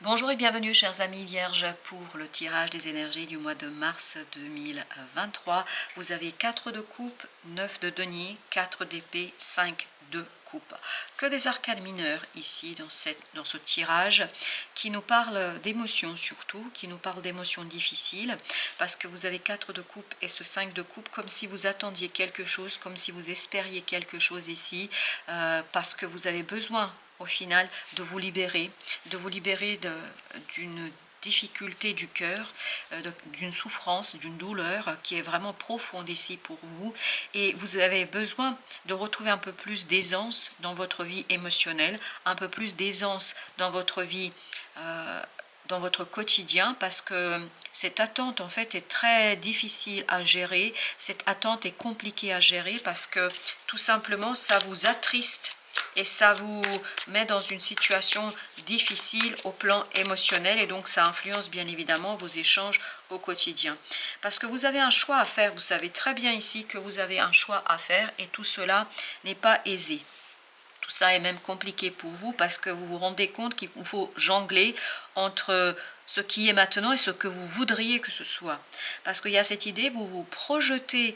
Bonjour et bienvenue chers amis vierges pour le tirage des énergies du mois de mars 2023. Vous avez 4 de coupe, 9 de denier, 4 d'épée, 5 de coupe. Que des arcanes mineurs ici dans ce tirage qui nous parle d'émotions surtout, qui nous parle d'émotions difficiles parce que vous avez 4 de coupe et ce 5 de coupe comme si vous attendiez quelque chose, comme si vous espériez quelque chose ici parce que vous avez besoin au final de vous libérer d'une difficulté du cœur, d'une souffrance, d'une douleur qui est vraiment profonde ici pour vous et vous avez besoin de retrouver un peu plus d'aisance dans votre vie émotionnelle, un peu plus d'aisance dans votre vie, dans votre quotidien parce que cette attente en fait est très difficile à gérer, cette attente est compliquée à gérer parce que tout simplement ça vous attriste et ça vous met dans une situation difficile au plan émotionnel et donc ça influence bien évidemment vos échanges au quotidien. Parce que vous avez un choix à faire, vous savez très bien ici que vous avez un choix à faire et tout cela n'est pas aisé. Tout ça est même compliqué pour vous parce que vous vous rendez compte qu'il vous faut jongler entre ce qui est maintenant et ce que vous voudriez que ce soit. Parce qu'il y a cette idée, vous vous projetez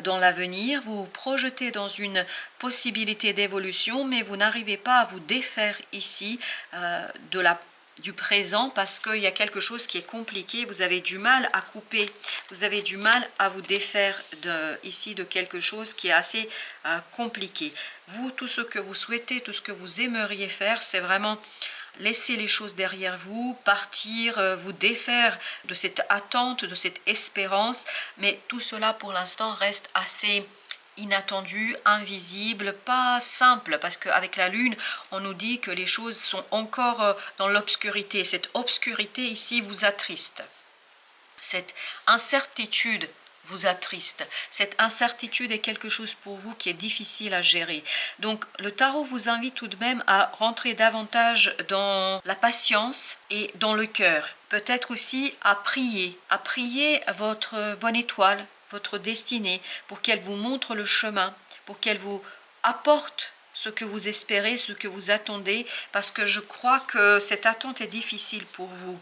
dans l'avenir, vous vous projetez dans une possibilité d'évolution, mais vous n'arrivez pas à vous défaire ici du présent parce qu'il y a quelque chose qui est compliqué, vous avez du mal à couper, vous avez du mal à vous défaire ici de quelque chose qui est assez compliqué. Vous, tout ce que vous souhaitez, tout ce que vous aimeriez faire, c'est vraiment laisser les choses derrière vous, partir, vous défaire de cette attente, de cette espérance, mais tout cela pour l'instant reste assez inattendu, invisible, pas simple, parce qu'avec la lune, on nous dit que les choses sont encore dans l'obscurité. Cette obscurité ici vous attriste. Cette incertitude vous attriste. Cette incertitude est quelque chose pour vous qui est difficile à gérer. Donc le tarot vous invite tout de même à rentrer davantage dans la patience et dans le cœur. Peut-être aussi à prier votre bonne étoile, votre destinée, pour qu'elle vous montre le chemin, pour qu'elle vous apporte ce que vous espérez, ce que vous attendez, parce que je crois que cette attente est difficile pour vous.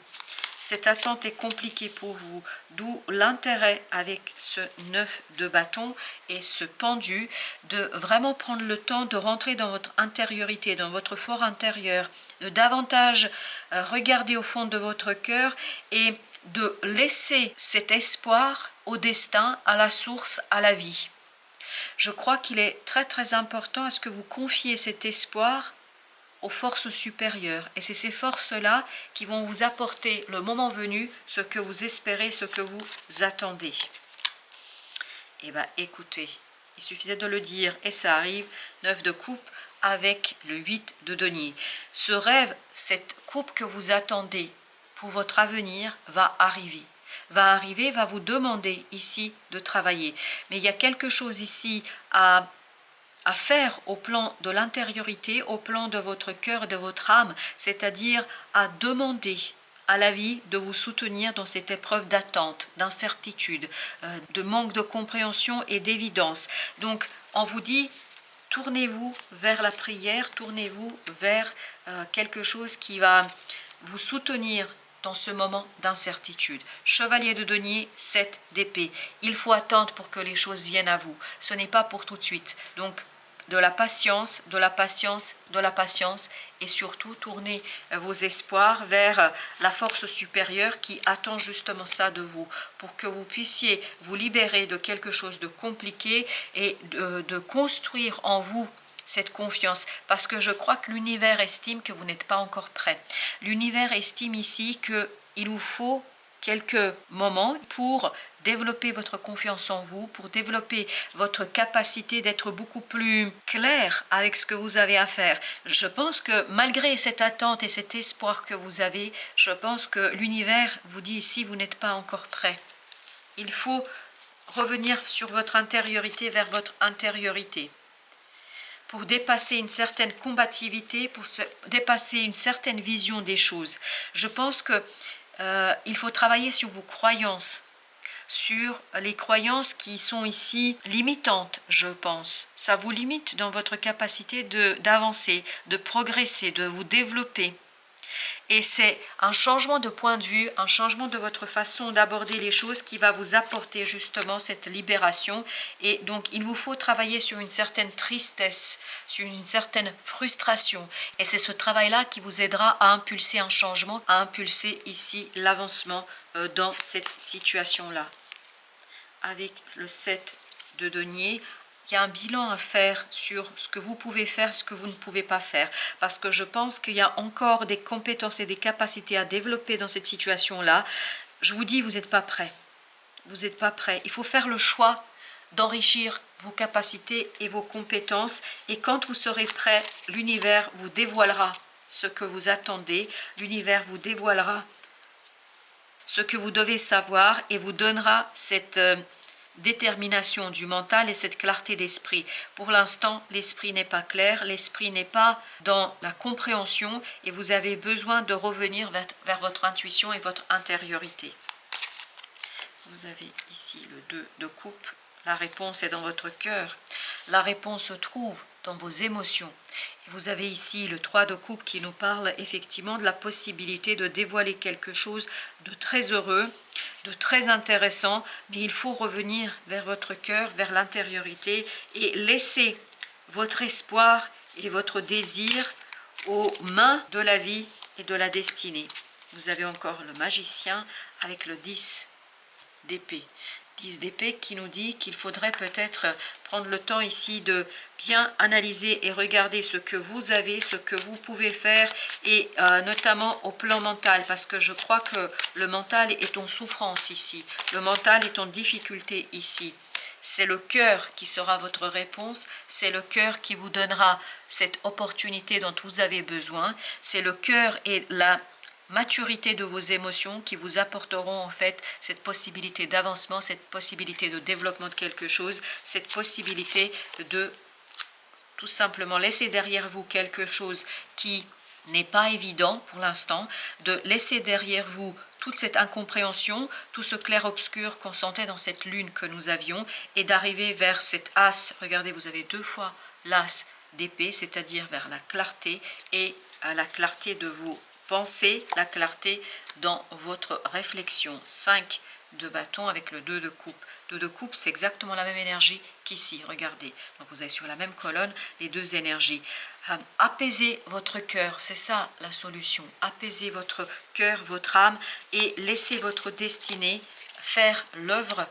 Cette attente est compliquée pour vous, d'où l'intérêt avec ce 9 de bâton et ce pendu, de vraiment prendre le temps de rentrer dans votre intériorité, dans votre fort intérieur, de davantage regarder au fond de votre cœur et de laisser cet espoir au destin, à la source, à la vie. Je crois qu'il est très très important à ce que vous confiez cet espoir aux forces supérieures. Et c'est ces forces-là qui vont vous apporter, le moment venu, ce que vous espérez, ce que vous attendez. Eh bien, écoutez, il suffisait de le dire et ça arrive, 9 de coupe avec le 8 de denier. Ce rêve, cette coupe que vous attendez pour votre avenir va arriver. Va vous demander ici de travailler. Mais il y a quelque chose ici à faire au plan de l'intériorité, au plan de votre cœur et de votre âme, c'est-à-dire à demander à la vie de vous soutenir dans cette épreuve d'attente, d'incertitude, de manque de compréhension et d'évidence. Donc, on vous dit, tournez-vous vers la prière, tournez-vous vers quelque chose qui va vous soutenir dans ce moment d'incertitude. Chevalier de denier, 7 d'épée. Il faut attendre pour que les choses viennent à vous. Ce n'est pas pour tout de suite. Donc, de la patience, de la patience, de la patience et surtout tournez vos espoirs vers la force supérieure qui attend justement ça de vous pour que vous puissiez vous libérer de quelque chose de compliqué et de construire en vous cette confiance, parce que je crois que l'univers estime que vous n'êtes pas encore prêt. L'univers estime ici qu'il vous faut quelques moments pour développer votre confiance en vous, pour développer votre capacité d'être beaucoup plus clair avec ce que vous avez à faire. Je pense que malgré cette attente et cet espoir que vous avez, je pense que l'univers vous dit ici, vous n'êtes pas encore prêt. Il faut revenir sur votre intériorité, vers votre intériorité, pour dépasser une certaine combativité, pour dépasser une certaine vision des choses. Je pense que il faut travailler sur vos croyances, sur les croyances qui sont ici limitantes, je pense. Ça vous limite dans votre capacité d'avancer, de progresser, de vous développer. Et c'est un changement de point de vue, un changement de votre façon d'aborder les choses qui va vous apporter justement cette libération. Et donc, il vous faut travailler sur une certaine tristesse, sur une certaine frustration. Et c'est ce travail-là qui vous aidera à impulser un changement, à impulser ici l'avancement dans cette situation-là. Avec le 7 de denier, il y a un bilan à faire sur ce que vous pouvez faire, ce que vous ne pouvez pas faire. Parce que je pense qu'il y a encore des compétences et des capacités à développer dans cette situation-là. Je vous dis, vous n'êtes pas prêt. Vous n'êtes pas prêt. Il faut faire le choix d'enrichir vos capacités et vos compétences. Et quand vous serez prêt, l'univers vous dévoilera ce que vous attendez. L'univers vous dévoilera ce que vous devez savoir et vous donnera cette détermination du mental et cette clarté d'esprit. Pour l'instant, l'esprit n'est pas clair, l'esprit n'est pas dans la compréhension et vous avez besoin de revenir vers votre intuition et votre intériorité. Vous avez ici le 2 de coupe. La réponse est dans votre cœur. La réponse se trouve dans vos émotions. Et vous avez ici le 3 de coupe qui nous parle effectivement de la possibilité de dévoiler quelque chose de très heureux, de très intéressant, mais il faut revenir vers votre cœur, vers l'intériorité et laisser votre espoir et votre désir aux mains de la vie et de la destinée. Vous avez encore le magicien avec le 10 d'épée. 10 d'épée qui nous dit qu'il faudrait peut-être prendre le temps ici de bien analyser et regarder ce que vous avez, ce que vous pouvez faire et notamment au plan mental parce que je crois que le mental est en souffrance ici, le mental est en difficulté ici. C'est le cœur qui sera votre réponse, c'est le cœur qui vous donnera cette opportunité dont vous avez besoin, c'est le cœur et la maturité de vos émotions qui vous apporteront en fait cette possibilité d'avancement, cette possibilité de développement de quelque chose, cette possibilité de tout simplement laisser derrière vous quelque chose qui n'est pas évident pour l'instant, de laisser derrière vous toute cette incompréhension, tout ce clair-obscur qu'on sentait dans cette lune que nous avions et d'arriver vers cet as. Regardez, vous avez 2 fois l'as d'épée, c'est-à-dire vers la clarté et à la clarté de vos pensez, la clarté dans votre réflexion. 5 de bâton avec le 2 de coupe. 2 de coupe, c'est exactement la même énergie qu'ici, regardez. Donc vous avez sur la même colonne les 2 énergies. Apaisez votre cœur, c'est ça la solution. Apaisez votre cœur, votre âme et laissez votre destinée faire l'œuvre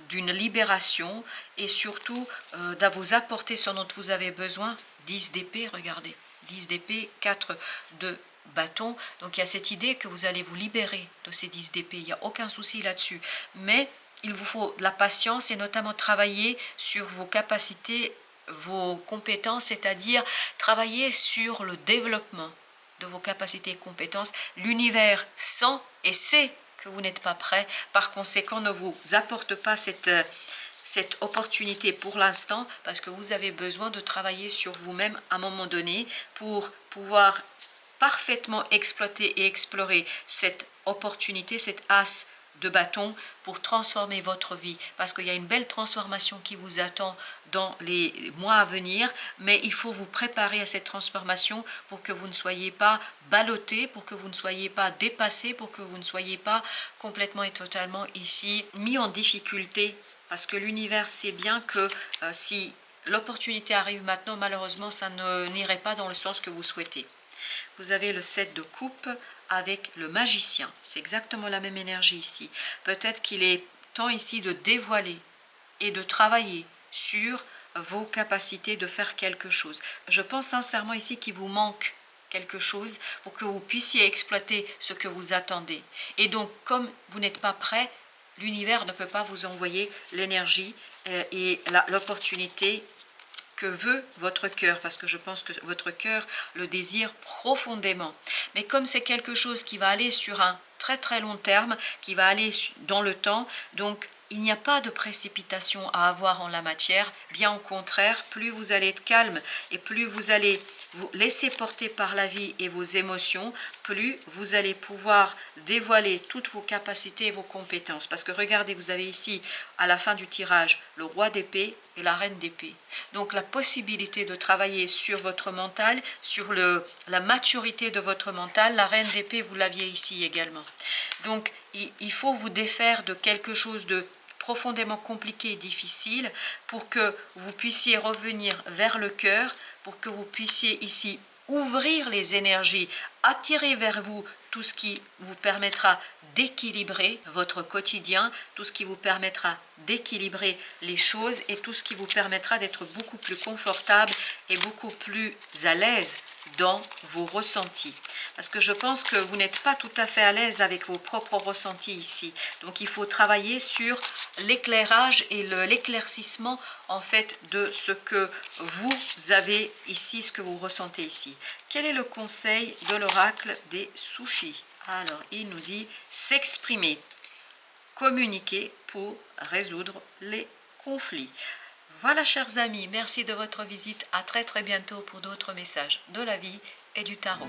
d'une libération et surtout de vous apporter ce dont vous avez besoin. 10 d'épée, regardez. 10 d'épée, 4 de bâton. Donc il y a cette idée que vous allez vous libérer de ces 10 d'épée. Il n'y a aucun souci là-dessus. Mais il vous faut de la patience et notamment travailler sur vos capacités, vos compétences, c'est-à-dire travailler sur le développement de vos capacités et compétences. L'univers sent et sait que vous n'êtes pas prêt. Par conséquent, ne vous apporte pas cette opportunité pour l'instant parce que vous avez besoin de travailler sur vous-même à un moment donné pour pouvoir parfaitement exploiter et explorer cette opportunité, cette as de bâton pour transformer votre vie parce qu'il y a une belle transformation qui vous attend dans les mois à venir, mais il faut vous préparer à cette transformation pour que vous ne soyez pas ballotté, pour que vous ne soyez pas dépassé, pour que vous ne soyez pas complètement et totalement ici mis en difficulté parce que l'univers sait bien que si l'opportunité arrive maintenant, malheureusement ça n'irait pas dans le sens que vous souhaitez. Vous avez le 7 de coupe avec le magicien. C'est exactement la même énergie ici. Peut-être qu'il est temps ici de dévoiler et de travailler sur vos capacités de faire quelque chose. Je pense sincèrement ici qu'il vous manque quelque chose pour que vous puissiez exploiter ce que vous attendez. Et donc, comme vous n'êtes pas prêt, l'univers ne peut pas vous envoyer l'énergie et l'opportunité que veut votre cœur, parce que je pense que votre cœur le désire profondément. Mais comme c'est quelque chose qui va aller sur un très très long terme, qui va aller dans le temps, donc il n'y a pas de précipitation à avoir en la matière, bien au contraire, plus vous allez être calme et plus vous allez vous laisser porter par la vie et vos émotions, plus vous allez pouvoir dévoiler toutes vos capacités et vos compétences. Parce que regardez, vous avez ici, à la fin du tirage, le roi d'épée et la reine d'épée. Donc la possibilité de travailler sur votre mental, sur la maturité de votre mental, la reine d'épée, vous l'aviez ici également. Donc il faut vous défaire de quelque chose de profondément compliqué et difficile pour que vous puissiez revenir vers le cœur, pour que vous puissiez ici ouvrir les énergies, attirer vers vous tout ce qui vous permettra d'équilibrer votre quotidien, tout ce qui vous permettra d'équilibrer les choses et tout ce qui vous permettra d'être beaucoup plus confortable et beaucoup plus à l'aise dans vos ressentis. Parce que je pense que vous n'êtes pas tout à fait à l'aise avec vos propres ressentis ici. Donc il faut travailler sur l'éclairage et l'éclaircissement en fait de ce que vous avez ici, ce que vous ressentez ici. Quel est le conseil de l'oracle des soufis? Alors il nous dit s'exprimer, communiquer pour résoudre les conflits. Voilà chers amis, merci de votre visite, à très bientôt pour d'autres messages de la vie et du tarot.